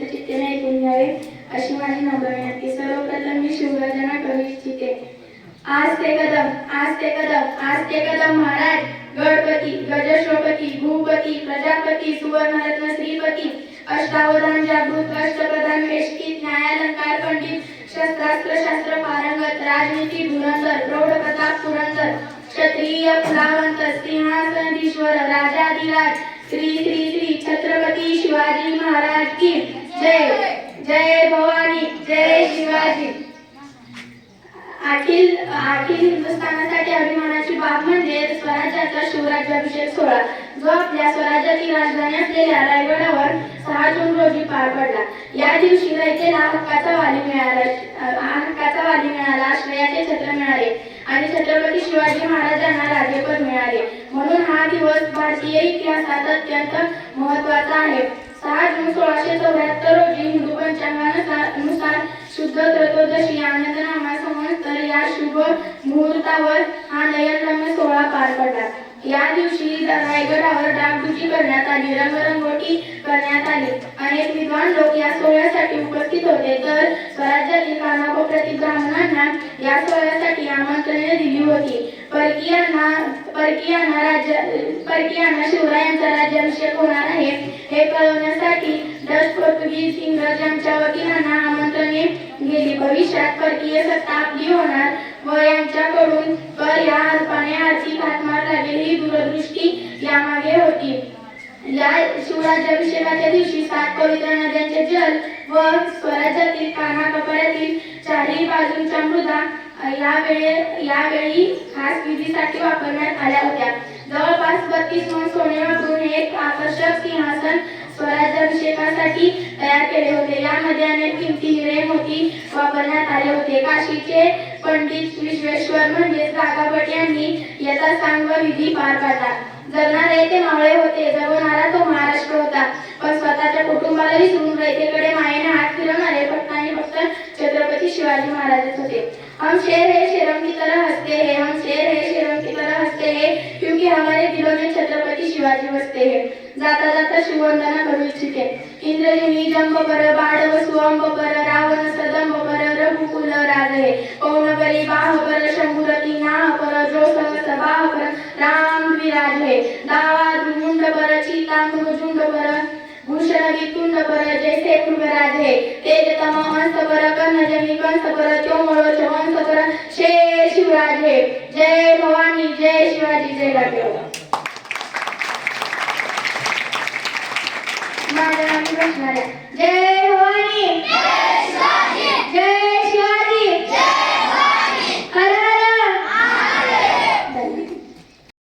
चित्तेने ऐकून घ्यावे अशी माझी नम्र विनंती. सर्वप्रथम मी शिवगर्जना करू इच्छिते. आज ते कदम महाराज गणपती गजश्रोपती भूपती प्रजापती सुवर्णरत्न श्रीपती अष्टावधान जागृत अष्टप्रधान वेष्टित न्यायालंकार पंडित शस्त्रास्त्र शास्त्र पारंगत राजनीती धुरंधर प्रौढ प्रताप पुरंदर क्षत्रिय फुलावंत सिंहासनाधीश्वर राजाधिराज श्री श्री श्री छत्रपती शिवाजी महाराज की जय. जय भवानी जय शिवाजी. अखिल हिंदुस्थानासाठी अभिमानाची बाब म्हणजे स्वराज्याचा शिवराज्याभिषेक सोहळा, जो आपल्या स्वराज्याची राजधानी असलेल्या रायगडावर 6 जून रोजी पार पडला. या दिवशी रयतेला हक्काचा वाली मिळाला, आश्रयाचे छत्र मिळाले आणि छत्रपती शिवाजी महाराजांना राजेपद मिळाले. म्हणून हा दिवस भारतीय इतिहासात अत्यंत महत्त्वाचा आहे. 6 जून 1674 रोजी हिंदू पंचांगानुसार शुद्ध त्रयोदशी आनंद नामा संवत्सर या शुभ मुहूर्तावर हा नयनरम्य सोहळा पार पडला. या दिवशी रायगडावर डागडुजी करण्यात आली, रंगरंगोटी करण्यात आली. अनेक विद्वान लोक या सोहळ्यासाठी उपस्थित होते, तर स्वराज्यातील कानाकोपऱ्यातील ब्राह्मणांना या सोहळ्यासाठी आमंत्रणे दिली होती. परकीयांना शिवरायांचा राज्याभिषेक होणार आहे हे कळवण्यासाठी डच, पोर्तुगीज, इंग्रज यांच्या वकिलांना आमंत्रणे गेली. भविष्यात परकीय सत्ता आपली होणार व यांच्याकडून कर या अल्पाने आर्थिक हातमार लागेल ही दूरदृष्टी यामागे होती. या शिवराज्याभिषेकाच्या दिवशी 7 पवित्र नद्यांचे जल व स्वराज्यातील कानाकोपऱ्यातील 4ही बाजूंच्या मृदा यावेळी खास विधीसाठी वापरण्यात आल्या होत्या. जवळपास 32 मन सोने वापरून एक आकर्षक सिंहासन स्वराज्याभिषेकासाठी तयार केले होते. यामध्ये अनेक किमती हिरे मोती वापरण्यात आले होते. काशीचे पंडित विश्वेश्वर म्हणजेच काकाभट यांनी याचा सांग व विधी पार पाडला. जगणारे ते मावळे होते, जगवणारा तो महाराष्ट्र होता. पण स्वतःच्या कुटुंबाला विसरून रयतेकडे मायेने हात फिरवणारे फक्त आणि फक्त छत्रपती शिवाजी महाराजच होते. हम शेर है शेरम की तरह हंसते हैं, हम शेर है शेरम की तरह हंसते हैं, क्योंकि हमारे दिलों में छत्रपती शिवाजी बसते हैं. जाता जाता शिववंदना करू इच्छिते. इंद्रजिनी जंब पर बाढ़ सुअंब पर रावण सदंब पर रघुकुल राज है. पौन बरी बाह पर शंभुरती नाह पर जो सहस बाह पर राम विराज है. दावा मुंड पर चीता मृजुंड पर भूषण विकुंड पर जैसे मृगराज है. तेज तम हंस पर कर्ण जमी कंस पर चोमळ वंश पर शेर शिवराज है. जय भवानी जय शिवाजी जय राजेव. माझ्या नामी बसणाऱ्या जय